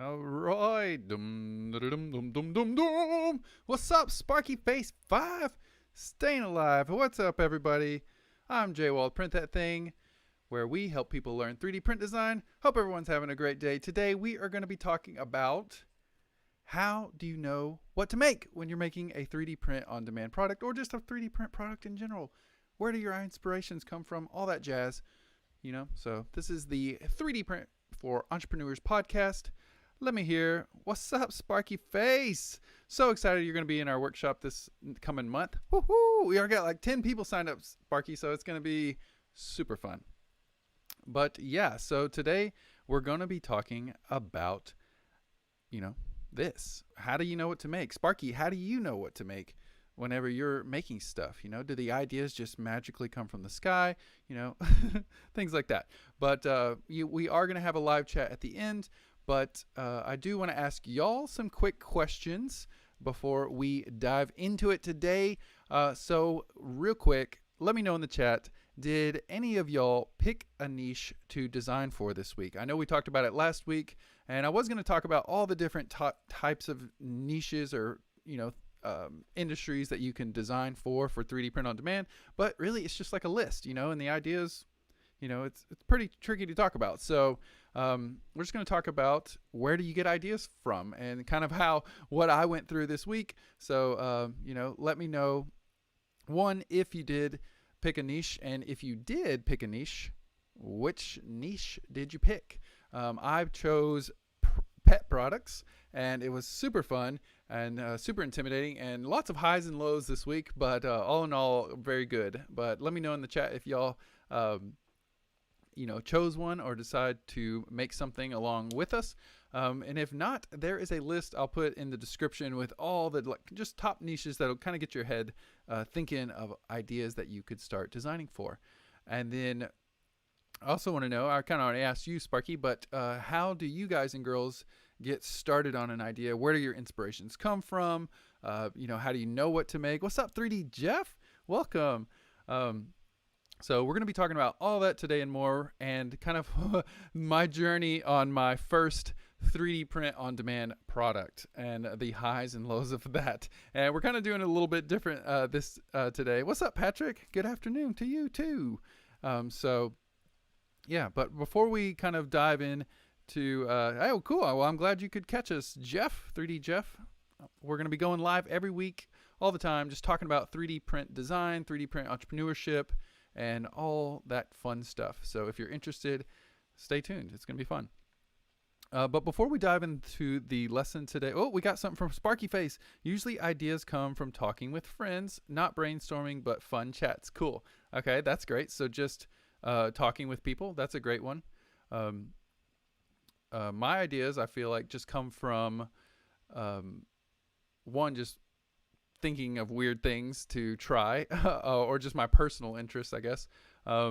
All right. Dum, dum, dum, dum, dum, dum, dum. What's up, Sparky Face 5? Staying alive. What's up, everybody? I'm Jay Wald, Print That Thing, where we help people learn 3D print design. Hope everyone's having a great day. Today, we are going to be talking about how do you know what to make when you're making a 3D print on demand product or just a 3D print product in general. Where do your inspirations come from? All that jazz, So, this is the 3D Print for Entrepreneurs podcast. Let me hear. What's up, Sparky Face? So excited you're going to be in our workshop this coming month. Woohoo! We already got like 10 people signed up, Sparky, so it's going to be super fun. But yeah, so today we're going to be talking about, this. How do you know what to make? Sparky, how do you know what to make whenever you're making stuff? Do the ideas just magically come from the sky? Things like that. But we are going to have a live chat at the end. But I do want to ask y'all some quick questions before we dive into it today. So real quick, let me know in the chat, did any of y'all pick a niche to design for this week? I know we talked about it last week, and I was going to talk about all the different types of niches or, industries that you can design for 3D print on demand. But really, it's just like a list, and the ideas, it's pretty tricky to talk about. So we're just going to talk about where do you get ideas from and kind of what I went through this week. So, let me know, one, if you did pick a niche, and if you did pick a niche, which niche did you pick? I chose pet products, and it was super fun and super intimidating and lots of highs and lows this week, but all in all, very good. But let me know in the chat if y'all chose one or decide to make something along with us. And if not, there is a list I'll put in the description with all the just top niches that'll kind of get your head thinking of ideas that you could start designing for. And then I also want to know, I kind of already asked you, Sparky, but how do you guys and girls get started on an idea? Where do your inspirations come from? How do you know what to make? What's up, 3D Jeff? Welcome. So we're going to be talking about all that today and more, and kind of my journey on my first 3D print on demand product and the highs and lows of that. And we're kind of doing it a little bit different this today. What's up, Patrick? Good afternoon to you too. So yeah, but before we kind of dive in to, oh, cool. Well, I'm glad you could catch us, Jeff, 3D Jeff. We're going to be going live every week, all the time, just talking about 3D print design, 3D print entrepreneurship, and all that fun stuff. So if you're interested, stay tuned. It's going to be fun. But before we dive into the lesson today, oh, we got something from Sparky Face. Usually ideas come from talking with friends, not brainstorming, but fun chats. Cool. Okay, that's great. So just talking with people, that's a great one. My ideas, I feel like, just come from, one, just thinking of weird things to try, or just my personal interests, I guess. For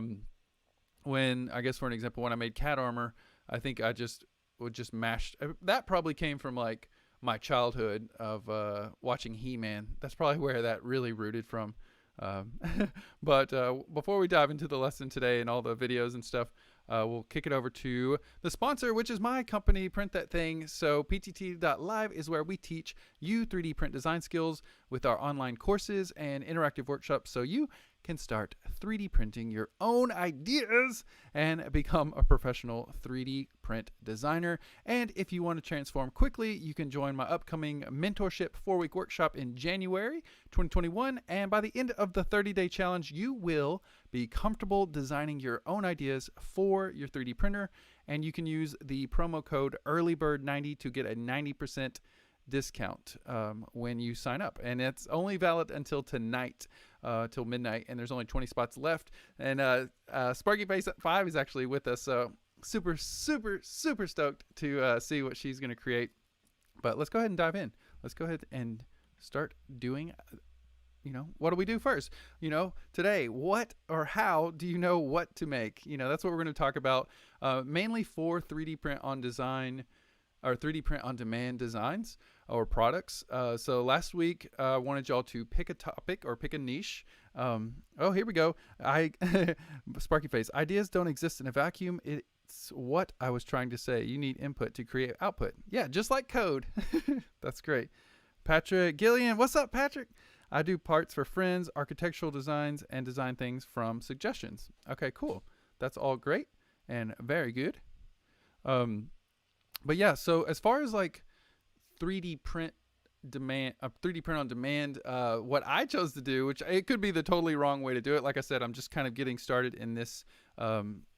an example, when I made cat armor, I think I just would just mash. That probably came from like my childhood of watching He-Man. That's probably where that really rooted from. But before we dive into the lesson today and all the videos and stuff, we'll kick it over to the sponsor, which is my company, Print That Thing. So PTT.LIVE is where we teach you 3D print design skills with our online courses and interactive workshops, so you can start 3D printing your own ideas and become a professional 3D print designer. And if you want to transform quickly, you can join my upcoming mentorship 4-week workshop in January 2021. And by the end of the 30-day challenge, you will be comfortable designing your own ideas for your 3D printer. And you can use the promo code EARLYBIRD90 to get a 90% discount when you sign up, and it's only valid until tonight, till midnight, and there's only 20 spots left. And Sparky Face 5 is actually with us, so super stoked to see what she's going to create. But let's go ahead and dive in. Let's go ahead and start doing, what do we do first? Today, what or how do you know what to make? That's what we're going to talk about, mainly for 3D print on design or 3D print on demand designs or products. So last week, I wanted y'all to pick a topic or pick a niche. Oh, here we go. Sparky Face. Ideas don't exist in a vacuum. It's It's what I was trying to say. You need input to create output. Yeah, just like code. That's great. Patrick Gillian, what's up, Patrick? I do parts for friends, architectural designs, and design things from suggestions. Okay, cool. That's all great and very good. But yeah, so as far as like 3D print demand, 3D print on demand, what I chose to do, which it could be the totally wrong way to do it. Like I said, I'm just kind of getting started in this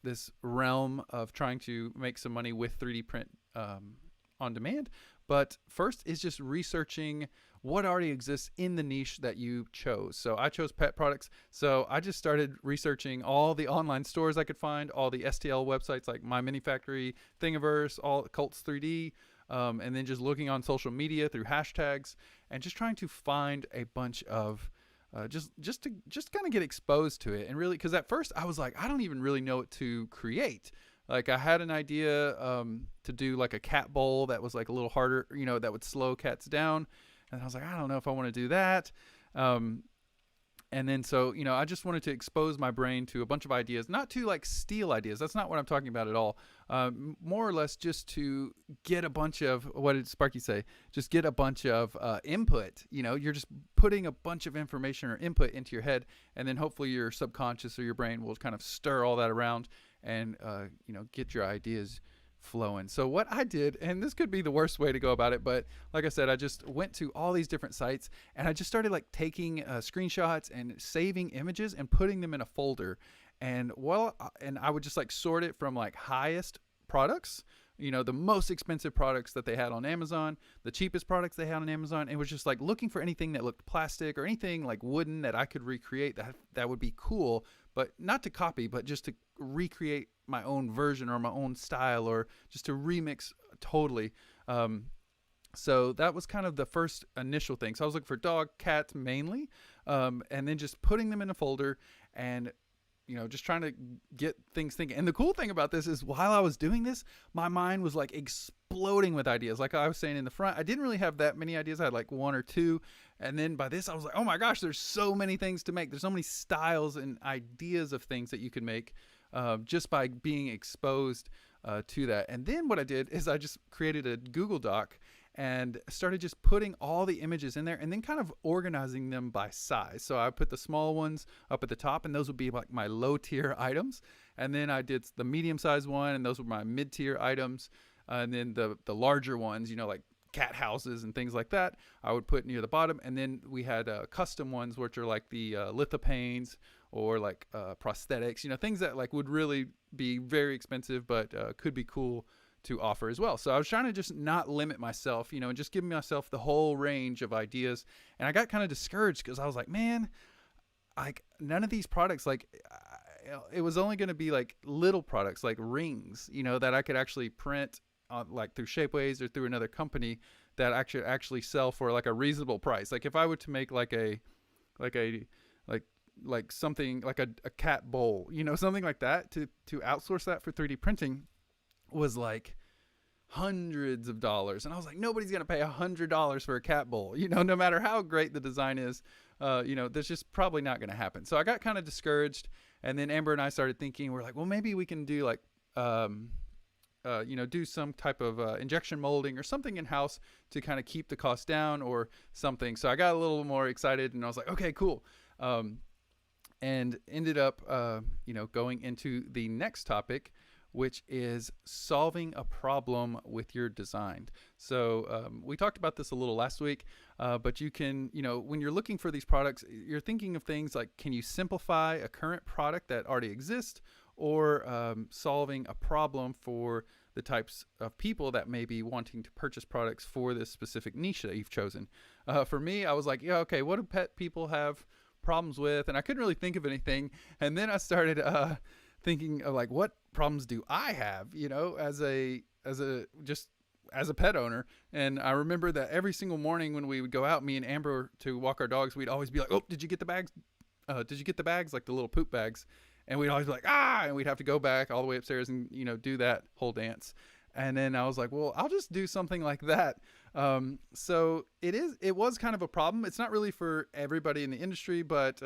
this realm of trying to make some money with 3D print on demand. But first is just researching what already exists in the niche that you chose. So I chose pet products. So I just started researching all the online stores I could find, all the STL websites like My Mini Factory, Thingiverse, all Cults 3D, and then just looking on social media through hashtags and just trying to find a bunch of just kind of get exposed to it. And really, because at first I was like, I don't even really know what to create. Like I had an idea to do like a cat bowl that was like a little harder, you know, that would slow cats down. And I was like, I don't know if I want to do that. And then so, you know, I just wanted to expose my brain to a bunch of ideas, not to like steal ideas. That's not what I'm talking about at all. More or less just to get a bunch of, what did Sparky say? Just get a bunch of input. You know, you're just putting a bunch of information or input into your head, and then hopefully your subconscious or your brain will kind of stir all that around and, you know, get your ideas flowing. So what I did, and this could be the worst way to go about it, but like I said, I just went to all these different sites and I just started like taking screenshots and saving images and putting them in a folder. And and I would just like sort it from like highest products, you know, the most expensive products that they had on Amazon, the cheapest products they had on Amazon. It was just like looking for anything that looked plastic or anything like wooden that I could recreate that would be cool, but not to copy, but just to recreate my own version or my own style, or just to remix totally. So that was kind of the first initial thing. So I was looking for dog, cats mainly, and then just putting them in a folder and, you know, just trying to get things thinking. And the cool thing about this is while I was doing this, my mind was like exploding with ideas. Like I was saying in the front, I didn't really have that many ideas. I had like one or two. And then by this, I was like, oh my gosh, there's so many things to make. There's so many styles and ideas of things that you can make just by being exposed to that. And then what I did is I just created a Google Doc and started just putting all the images in there and then kind of organizing them by size. So I put the small ones up at the top, and those would be like my low tier items. And then I did the medium sized one, and those were my mid tier items. And then the larger ones, you know, like cat houses and things like that, I would put near the bottom. And then we had custom ones, which are like the lithopanes or like prosthetics, you know, things that like would really be very expensive, but could be cool to offer as well. So I was trying to just not limit myself, you know, and just give myself the whole range of ideas. And I got kind of discouraged because I was like, man, like none of these products, like it was only going to be like little products like rings, you know, that I could actually print like through Shapeways or through another company that actually sell for like a reasonable price. Like if I were to make like something like a cat bowl, you know, something like that, to outsource that for 3D printing was like hundreds of dollars. And I was like, nobody's going to pay $100 for a cat bowl, you know, no matter how great the design is, you know, that's just probably not going to happen. So I got kind of discouraged. And then Amber and I started thinking, we're like, well, maybe we can do like, you know, do some type of injection molding or something in house to kind of keep the cost down or something. So I got a little more excited and I was like, okay, cool. And ended up, you know, going into the next topic, which is solving a problem with your design. So we talked about this a little last week, but you can, you know, when you're looking for these products, you're thinking of things like, can you simplify a current product that already exists, or solving a problem for the types of people that may be wanting to purchase products for this specific niche that you've chosen. For me, I was like, yeah, okay, what do pet people have problems with? And I couldn't really think of anything. And then I started thinking of like, what problems do I have, you know, as a pet owner. And I remember that every single morning when we would go out, me and Amber, to walk our dogs, we'd always be like, oh, did you get the bags? Did you get the bags? Like the little poop bags. And we'd always be like, and we'd have to go back all the way upstairs and, you know, do that whole dance. And then I was like, well, I'll just do something like that. So it was kind of a problem. It's not really for everybody in the industry, but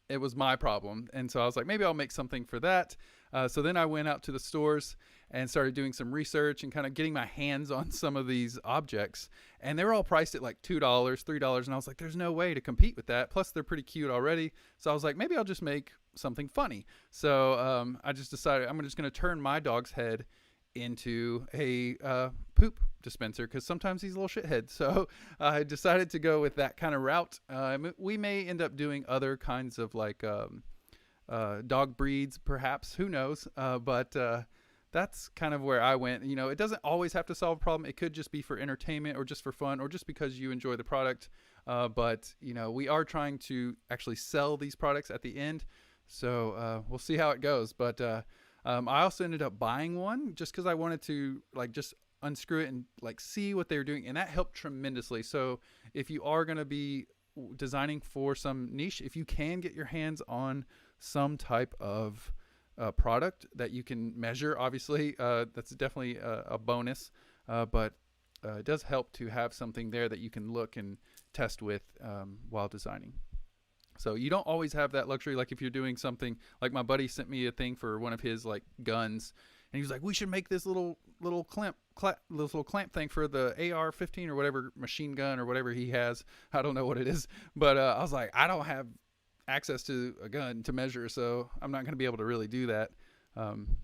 it was my problem. And so I was like, maybe I'll make something for that. So then I went out to the stores and started doing some research and kind of getting my hands on some of these objects. And they were all priced at like $2, $3. And I was like, there's no way to compete with that. Plus, they're pretty cute already. So I was like, maybe I'll just make something funny. So I just decided I'm just going to turn my dog's head into a poop dispenser, because sometimes he's a little shithead. So I decided to go with that kind of route. We may end up doing other kinds of like dog breeds, perhaps. Who knows? But that's kind of where I went. You know, it doesn't always have to solve a problem. It could just be for entertainment or just for fun or just because you enjoy the product. But, you know, we are trying to actually sell these products at the end. So we'll see how it goes. But I also ended up buying one just because I wanted to like just unscrew it and like see what they were doing. And that helped tremendously. So if you are going to be designing for some niche, if you can get your hands on some type of product that you can measure, obviously that's definitely a bonus, but it does help to have something there that you can look and test with while designing. So you don't always have that luxury. Like if you're doing something, like my buddy sent me a thing for one of his like guns, and he was like, we should make this little clamp thing for the AR-15 or whatever machine gun or whatever he has. I don't know what it is, but I was like, I don't have access to a gun to measure, so I'm not going to be able to really do that.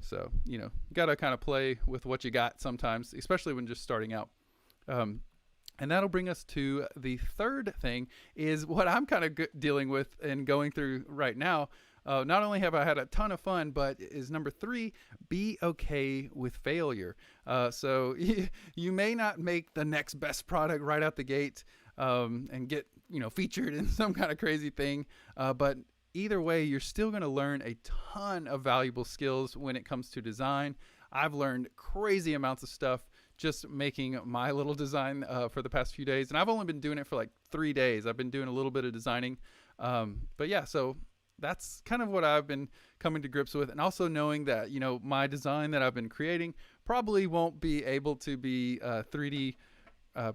So, you know, you got to kind of play with what you got sometimes, especially when just starting out. And that'll bring us to the third thing, is what I'm kind of dealing with and going through right now. Not only have I had a ton of fun, but is number 3, be okay with failure. So you may not make the next best product right out the gate and get, you know, featured in some kind of crazy thing. But either way, you're still going to learn a ton of valuable skills when it comes to design. I've learned crazy amounts of stuff just making my little design for the past few days. And I've only been doing it for like 3 days. I've been doing a little bit of designing. But yeah, so that's kind of what I've been coming to grips with. And also knowing that, you know, my design that I've been creating probably won't be able to be 3D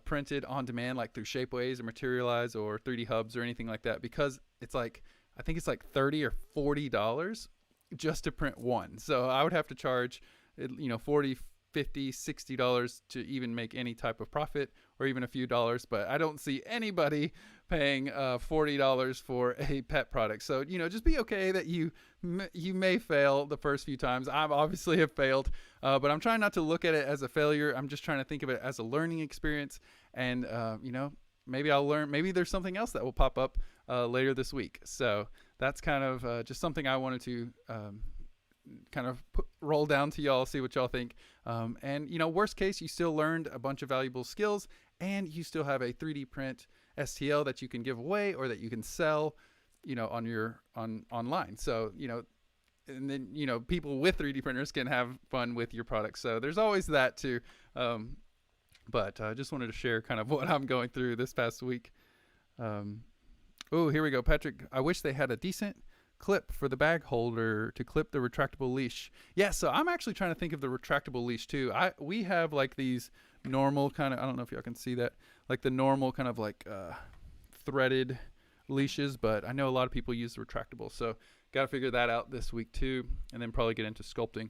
printed on demand, like through Shapeways or Materialize or 3D Hubs or anything like that, because it's like, I think it's like $30 or $40 just to print one. So I would have to charge, you know, $40, $50, $60 to even make any type of profit, or even a few dollars. But I don't see anybody paying $40 for a pet product. So, you know, just be okay that you may fail the first few times. I obviously have failed, but I'm trying not to look at it as a failure. I'm just trying to think of it as a learning experience. And, you know, maybe I'll learn, maybe there's something else that will pop up later this week. So that's kind of just something I wanted to kind of roll down to y'all, see what y'all think. And, you know, worst case, you still learned a bunch of valuable skills, and you still have a 3D print STL that you can give away or that you can sell, you know, online. So, you know, and then, you know, people with 3D printers can have fun with your products. So there's always that too. But I just wanted to share kind of what I'm going through this past week. Oh, here we go. Patrick, I wish they had a decent clip for the bag holder to clip the retractable leash. Yeah, so I'm actually trying to think of the retractable leash too. We have like these normal kind of, I don't know if y'all can see that, like the normal kind of like threaded leashes, but I know a lot of people use the retractable. So got to figure that out this week too, and then probably get into sculpting.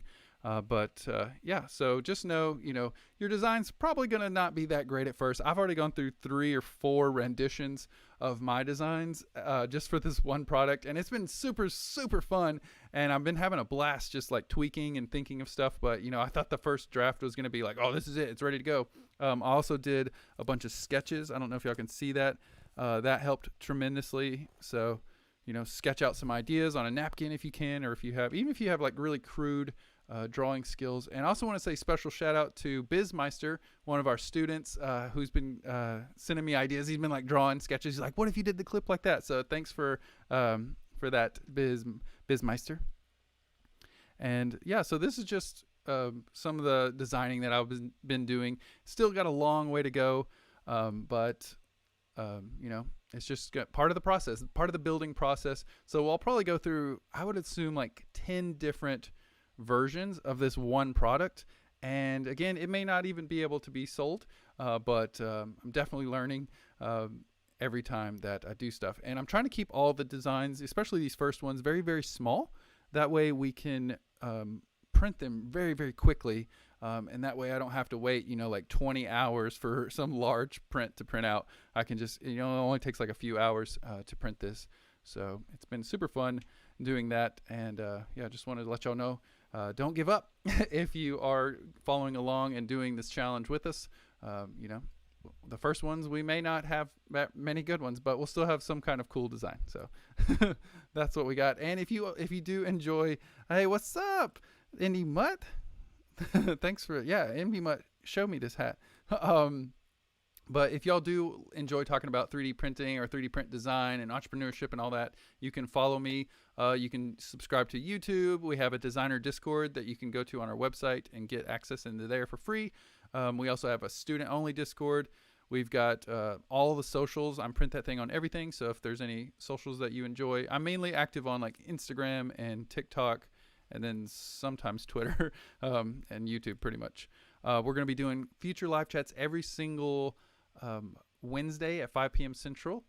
Yeah, so just know, you know, your design's probably going to not be that great at first. I've already gone through 3 or 4 renditions of my designs just for this one product, and it's been super, super fun, and I've been having a blast just like tweaking and thinking of stuff. But, you know, I thought the first draft was going to be like, oh, this is it, it's ready to go. I also did a bunch of sketches. I don't know if y'all can see that. That helped tremendously. So, you know, sketch out some ideas on a napkin if you can, or even if you have like really crude drawing skills. And I also want to say special shout out to Bizmeister, one of our students, who's been sending me ideas. He's been like drawing sketches. He's like, what if you did the clip like that? So thanks for that, Bizmeister. And yeah, so this is just some of the designing that I've been doing. Still got a long way to go, but you know, it's just part of the process, part of the building process. So I'll probably go through, I would assume, like 10 different versions of this one product. And again, it may not even be able to be sold, but I'm definitely learning. every time that I do stuff. And I'm trying to keep all the designs, especially these first ones, very, very small. That way we can print them very, very quickly. And that way I don't have to wait, like 20 hours for some large print to print out. I can just, it only takes like a few hours to print this. So it's been super fun doing that. And yeah, just wanted to let y'all know, don't give up if you are following along and doing this challenge with us. The first ones, we may not have that many good ones, but we'll still have some kind of cool design. So that's what we got. And if you do enjoy, hey, what's up, Indy Mutt? Thanks for, Indy Mutt, show me this hat. But if y'all do enjoy talking about 3D printing or 3D print design and entrepreneurship and all that, you can follow me. You can subscribe to YouTube. We have a designer Discord that you can go to on our website and get access into there for free. We also have a student-only Discord. We've got all the socials. I'm Print That Thing on everything. So if there's any socials that you enjoy, I'm mainly active on like Instagram and TikTok, and then sometimes Twitter and YouTube pretty much. We're going to be doing future live chats every single Wednesday at 5 p.m. Central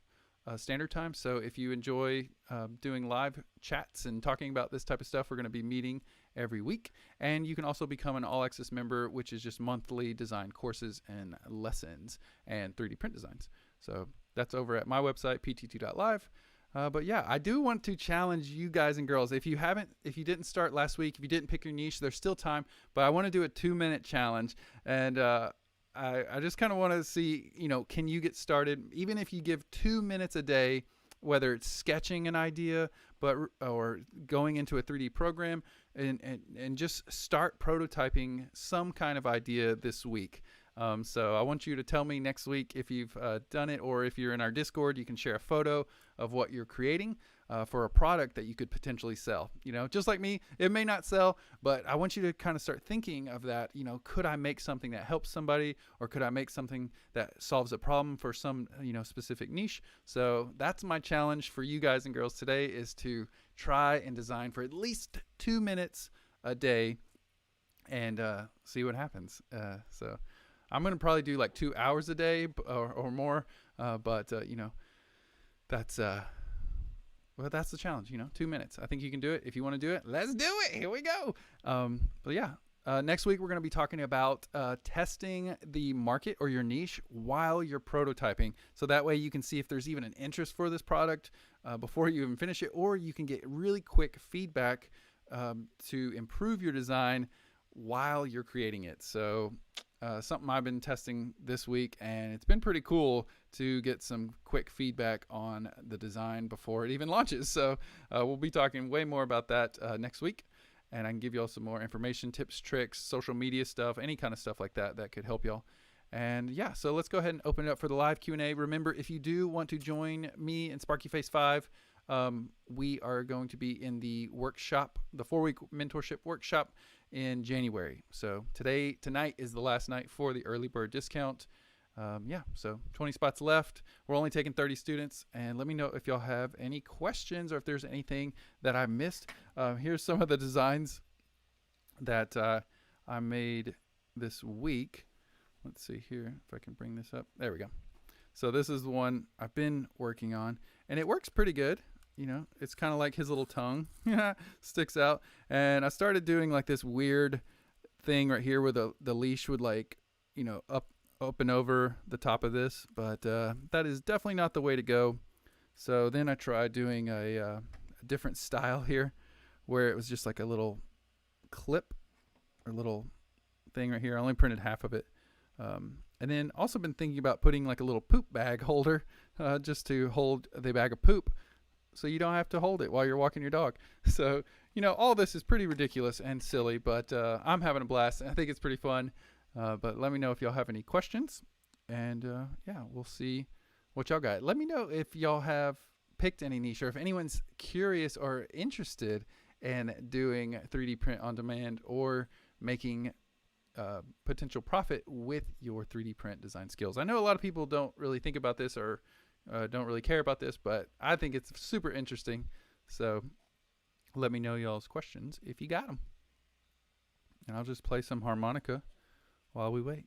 Standard Time. So if you enjoy doing live chats and talking about this type of stuff, we're going to be meeting every week. And you can also become an All Access member, which is just monthly design courses and lessons and 3D print designs. So that's over at my website, PTT.LIVE. But yeah, I do want to challenge you guys and girls. If you didn't start last week, if you didn't pick your niche, there's still time. But I want to do a 2-minute challenge. And I just kind of want to see, can you get started? Even if you give 2 minutes a day, whether it's sketching an idea, or going into a 3D program, and just start prototyping some kind of idea this week. So I want you to tell me next week if you've done it, or if you're in our Discord, you can share a photo of what you're creating for a product that you could potentially sell. Just like me, it may not sell, but I want you to kind of start thinking of that. Could I make something that helps somebody, or could I make something that solves a problem for some, specific niche? So that's my challenge for you guys and girls today, is to try and design for at least 2 minutes a day and see what happens. So I'm going to probably do like 2 hours a day or more. But that's that's the challenge, 2 minutes. I think you can do it. If you want to do it, let's do it. Here we go. But yeah, next week we're going to be talking about testing the market or your niche while you're prototyping. So that way you can see if there's even an interest for this product before you even finish it, or you can get really quick feedback to improve your design while you're creating it. So something I've been testing this week, and it's been pretty cool to get some quick feedback on the design before it even launches. So we'll be talking way more about that next week, and I can give you all some more information, tips, tricks, social media stuff, any kind of stuff like that that could help y'all. And yeah, so let's go ahead and open it up for the live Q&A. Remember, if you do want to join me and Sparky Face 5, we are going to be in the workshop, the 4-week mentorship workshop in January. So tonight is the last night for the early bird discount. So 20 spots left. We're only taking 30 students, and let me know if y'all have any questions or if there's anything that I missed. Here's some of the designs that I made this week. Let's see here if I can bring this up. There we go. So this is the one I've been working on, and it works pretty good. It's kind of like his little tongue sticks out. And I started doing like this weird thing right here where the leash would up and over the top of this, but that is definitely not the way to go. So then I tried doing a different style here, where it was just like a little clip or little thing right here. I only printed half of it. And then also been thinking about putting like a little poop bag holder just to hold the bag of poop, so you don't have to hold it while you're walking your dog. So, all this is pretty ridiculous and silly, but I'm having a blast. I think it's pretty fun. But let me know if y'all have any questions. And we'll see what y'all got. Let me know if y'all have picked any niche, or if anyone's curious or interested in doing 3D print on demand or making potential profit with your 3D print design skills. I know a lot of people don't really think about this, or don't really care about this, but I think it's super interesting. So let me know y'all's questions if you got them. And I'll just play some harmonica while we wait.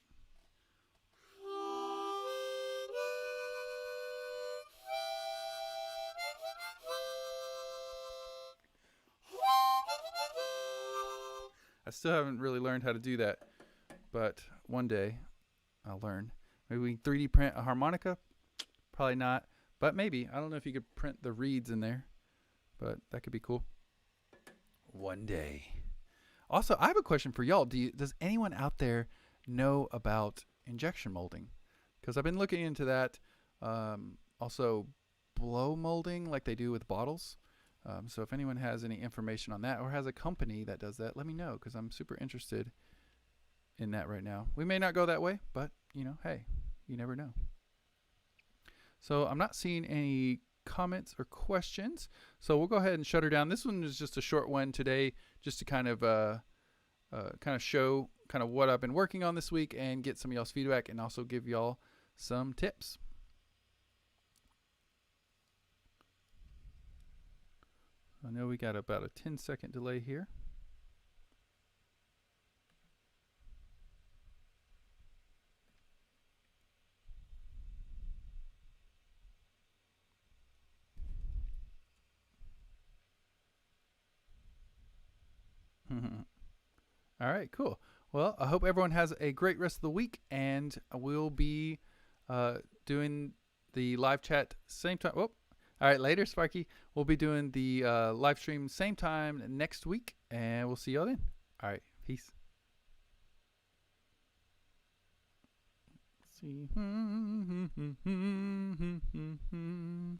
I still haven't really learned how to do that, but one day I'll learn. Maybe we can 3D print a harmonica. Probably not, but maybe. I don't know if you could print the reeds in there, but that could be cool. One day. Also, I have a question for y'all. Does anyone out there know about injection molding? Because I've been looking into that. Also, blow molding like they do with bottles. So if anyone has any information on that or has a company that does that, let me know, because I'm super interested in that right now. We may not go that way, but, you know, hey, you never know. So I'm not seeing any comments or questions, so we'll go ahead and shut her down. This one is just a short one today, just to kind of show kind of what I've been working on this week and get some of y'all's feedback, and also give y'all some tips. I know we got about a 10-second delay here. All right, cool. Well, I hope everyone has a great rest of the week, and we'll be doing the live chat same time. Whoop. All right, later, Sparky. We'll be doing the live stream same time next week, and we'll see y'all then. All right, peace. See.